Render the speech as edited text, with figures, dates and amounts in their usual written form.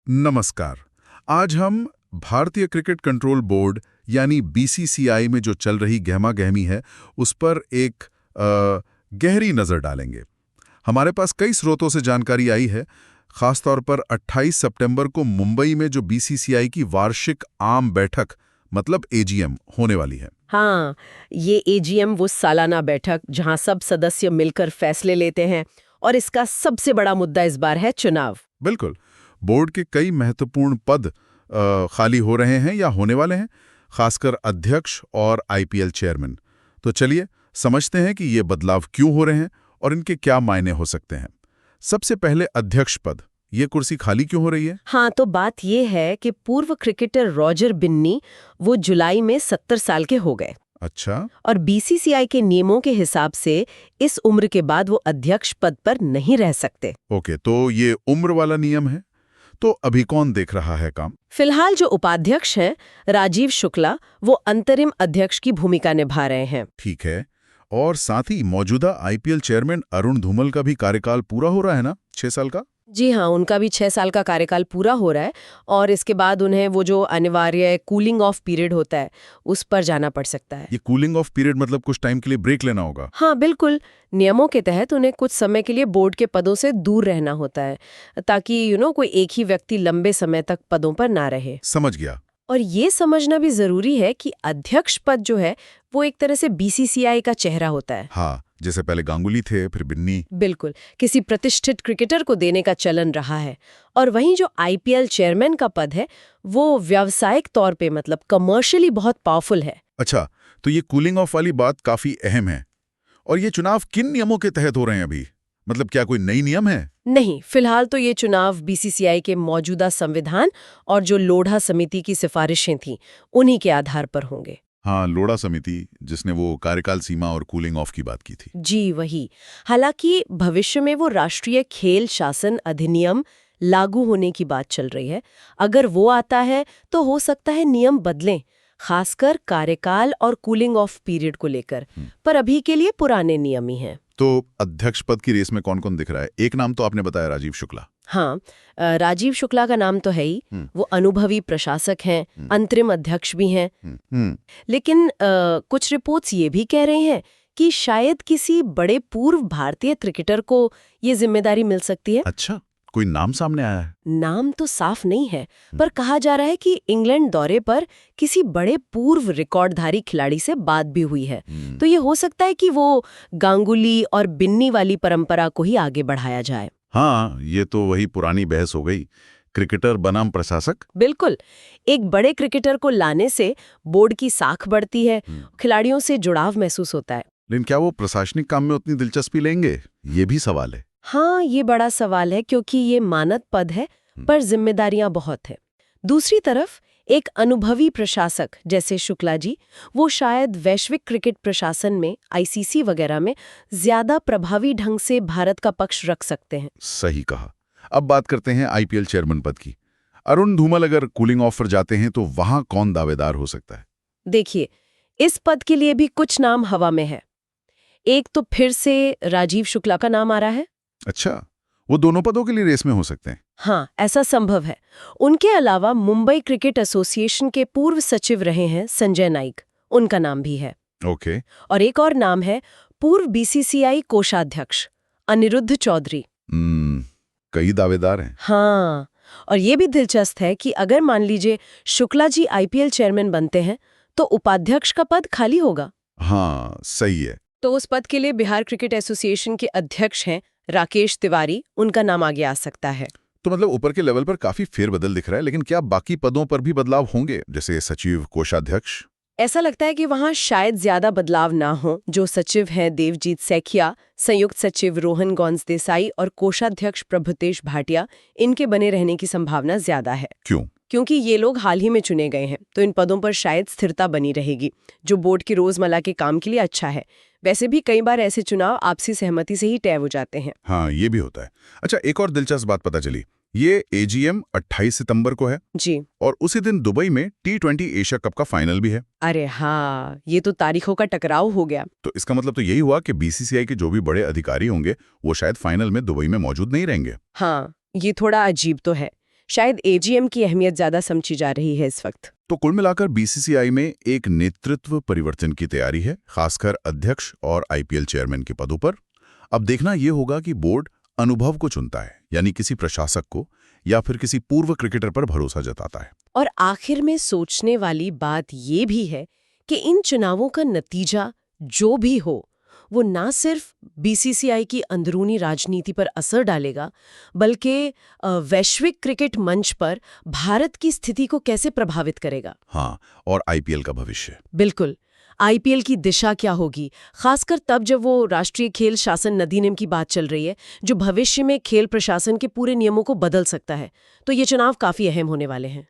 नमस्कार। आज हम भारतीय क्रिकेट कंट्रोल बोर्ड यानी बीसीसीआई में जो चल रही गहमा-गहमी है उस पर एक गहरी नज़र डालेंगे। हमारे पास कई स्रोतों से जानकारी आई है, खासतौर पर 28 सितंबर को मुंबई में जो बीसीसीआई की वार्षिक आम बैठक मतलब एजीएम होने वाली है। हाँ, ये एजीएम वो सालाना बैठक जहां सब सदस्य मिलकर फैसले लेते हैं और इसका सबसे बड़ा मुद्दा इस बार है चुनाव। बिल्कुल, बोर्ड के कई महत्वपूर्ण पद खाली हो रहे हैं या होने वाले हैं, खासकर अध्यक्ष और आईपीएल चेयरमैन। तो चलिए समझते हैं कि ये बदलाव क्यों हो रहे हैं और इनके क्या मायने हो सकते हैं। सबसे पहले अध्यक्ष पद, ये कुर्सी खाली क्यों हो रही है? हाँ, तो बात ये है कि पूर्व क्रिकेटर रॉजर बिन्नी वो जुलाई में 70 साल के हो गए। अच्छा, और बीसीसीआई के नियमों के हिसाब से इस उम्र के बाद वो अध्यक्ष पद पर नहीं रह सकते। ओके, तो ये उम्र वाला नियम है। तो अभी कौन देख रहा है काम? फिलहाल जो उपाध्यक्ष हैं राजीव शुक्ला, वो अंतरिम अध्यक्ष की भूमिका निभा रहे हैं। ठीक है, और साथ ही मौजूदा आईपीएल चेयरमैन अरुण धूमल का भी कार्यकाल पूरा हो रहा है ना, 6 साल का? जी हाँ, उनका भी 6 साल का कार्यकाल पूरा हो रहा है और इसके बाद उन्हें वो जो अनिवार्य कूलिंग ऑफ पीरियड होता है उस पर जाना पड़ सकता है। ये कूलिंग ऑफ पीरियड मतलब कुछ टाइम के लिए ब्रेक लेना होगा? हाँ बिल्कुल, नियमों के तहत उन्हें कुछ समय के लिए बोर्ड के पदों से दूर रहना होता है ताकि कोई एक ही व्यक्ति लंबे समय तक पदों पर ना रहे। समझ गया। और ये समझना भी जरूरी है कि अध्यक्ष पद जो है वो एक तरह से बीसीसीआई का चेहरा होता है। हाँ, जैसे पहले गांगुली थे, फिर बिन्नी। बिल्कुल, किसी प्रतिष्ठित क्रिकेटर को देने का चलन रहा है। और वहीं जो आईपीएल चेयरमैन का पद है वो व्यावसायिक तौर पे मतलब कमर्शियली बहुत पावरफुल है। अच्छा, तो ये कूलिंग ऑफ वाली बात काफी अहम है। और ये चुनाव किन नियमों के तहत हो रहे हैं अभी? मतलब क्या कोई नई नियम है? नहीं, फिलहाल तो ये चुनाव बीसीसीआई के मौजूदा संविधान और जो लोढ़ा समिति की सिफारिशें थीं उन्हीं के आधार पर होंगे। हाँ, लोढ़ा समिति, जिसने वो कार्यकाल सीमा और कूलिंग ऑफ की बात की थी। जी वही। हालांकि भविष्य में वो राष्ट्रीय खेल शासन अधिनियम लागू होने की बात चल रही है। अगर वो आता है तो हो सकता है नियम बदलें, खासकर कार्यकाल और कूलिंग ऑफ पीरियड को लेकर। पर अभी के लिए पुराने नियम ही हैं। तो अध्यक्ष पद की रेस में कौन कौन दिख रहा है? एक नाम तो आपने बताया, राजीव शुक्ला। हाँ, राजीव शुक्ला का नाम तो है ही। वो अनुभवी प्रशासक हैं, अंतरिम अध्यक्ष भी हैं। लेकिन कुछ रिपोर्ट्स ये भी कह रहे हैं कि शायद किसी बड़े पूर्व भारतीय क्रिकेटर को ये जिम्मेदारी मिल सकती है। अच्छा, कोई नाम सामने आया है? नाम तो साफ नहीं है, पर कहा जा रहा है कि इंग्लैंड दौरे पर किसी बड़े पूर्व रिकॉर्डधारी खिलाड़ी से बात भी हुई है। तो ये हो सकता है कि वो गांगुली और बिन्नी वाली परंपरा को ही आगे बढ़ाया जाए। हाँ, ये तो वही पुरानी बहस हो गई, क्रिकेटर बनाम प्रशासक। बिल्कुल, एक बड़े क्रिकेटर को लाने से बोर्ड की साख बढ़ती है, खिलाड़ियों से जुड़ाव महसूस होता है। लेकिन क्या वो प्रशासनिक काम में उतनी दिलचस्पी लेंगे? ये भी सवाल है। हाँ, ये बड़ा सवाल है क्योंकि ये मानद पद है पर जिम्मेदारियां बहुत है। दूसरी तरफ एक अनुभवी प्रशासक जैसे शुक्ला जी, वो शायद वैश्विक क्रिकेट प्रशासन में आईसीसी वगैरह में ज्यादा प्रभावी ढंग से भारत का पक्ष रख सकते हैं। सही कहा। अब बात करते हैं आईपीएल चेयरमैन पद की। अरुण धूमल अगर कूलिंग ऑफ पर जाते हैं तो वहां कौन दावेदार हो सकता है? देखिए, इस पद के लिए भी कुछ नाम हवा में है। एक तो फिर से राजीव शुक्ला का नाम आ रहा है। अच्छा, वो दोनों पदों के लिए रेस में हो सकते हैं? हाँ, ऐसा संभव है। उनके अलावा मुंबई क्रिकेट एसोसिएशन के पूर्व सचिव रहे हैं संजय नाइक, उनका नाम भी है। ओके। और एक और नाम है पूर्व बीसीसीआई कोषाध्यक्ष अनिरुद्ध चौधरी। कई दावेदार हैं। हाँ, और ये भी दिलचस्प है कि अगर मान लीजिए शुक्ला जी आईपीएल चेयरमैन बनते हैं तो उपाध्यक्ष का पद खाली होगा। हाँ, सही है। तो उस पद के लिए बिहार क्रिकेट एसोसिएशन के अध्यक्ष हैं राकेश तिवारी, उनका नाम आगे आ सकता है। तो मतलब ऊपर के लेवल पर काफी फेरबदल दिख रहा है, लेकिन क्या बाकी पदों पर भी बदलाव होंगे, जैसे सचिव, कोषाध्यक्ष? ऐसा लगता है कि वहाँ शायद ज्यादा बदलाव ना हो। जो सचिव हैं देवजीत सैखिया, संयुक्त सचिव रोहन गौंस देसाई और कोषाध्यक्ष प्रभुतेश भाटिया, इनके बने रहने की संभावना ज्यादा है। क्यों? क्योंकि ये लोग हाल ही में चुने गए हैं, तो इन पदों पर शायद स्थिरता बनी रहेगी, जो बोर्ड की रोजमर्रा के काम के लिए अच्छा है। वैसे भी कई बार ऐसे चुनाव आपसी सहमति से ही तय हो जाते हैं। हाँ, ये भी होता है। अच्छा, एक और दिलचस्प बात पता चली। ये एजीएम 28 सितंबर को है जी, और उसी दिन दुबई में T20 एशिया कप का फाइनल भी है। अरे हाँ, ये तो तारीखों का टकराव हो गया। तो इसका मतलब तो यही हुआ कि बीसीसीआई के जो भी बड़े अधिकारी होंगे वो शायद फाइनल में दुबई में मौजूद नहीं रहेंगे। हाँ, ये थोड़ा अजीब तो है। शायद एजीएम की अहमियत ज्यादा समझी जा रही है इस वक्त। तो कुल मिलाकर बीसीसीआई में एक नेतृत्व परिवर्तन की तैयारी है, खासकर अध्यक्ष और आईपीएल चेयरमैन के पदों पर। अब देखना यह होगा कि बोर्ड अनुभव को चुनता है, यानी किसी प्रशासक को, या फिर किसी पूर्व क्रिकेटर पर भरोसा जताता है। और आखिर में सोचने वाली बात ये भी है कि इन चुनावों का नतीजा जो भी हो, वो ना सिर्फ बीसीसीआई की अंदरूनी राजनीति पर असर डालेगा, बल्कि वैश्विक क्रिकेट मंच पर भारत की स्थिति को कैसे प्रभावित करेगा। हाँ, और आईपीएल का भविष्य। बिल्कुल, आईपीएल की दिशा क्या होगी, खासकर तब जब वो राष्ट्रीय खेल शासन अधिनियम की बात चल रही है, जो भविष्य में खेल प्रशासन के पूरे नियमों को बदल सकता है। तो ये चुनाव काफी अहम होने वाले हैं।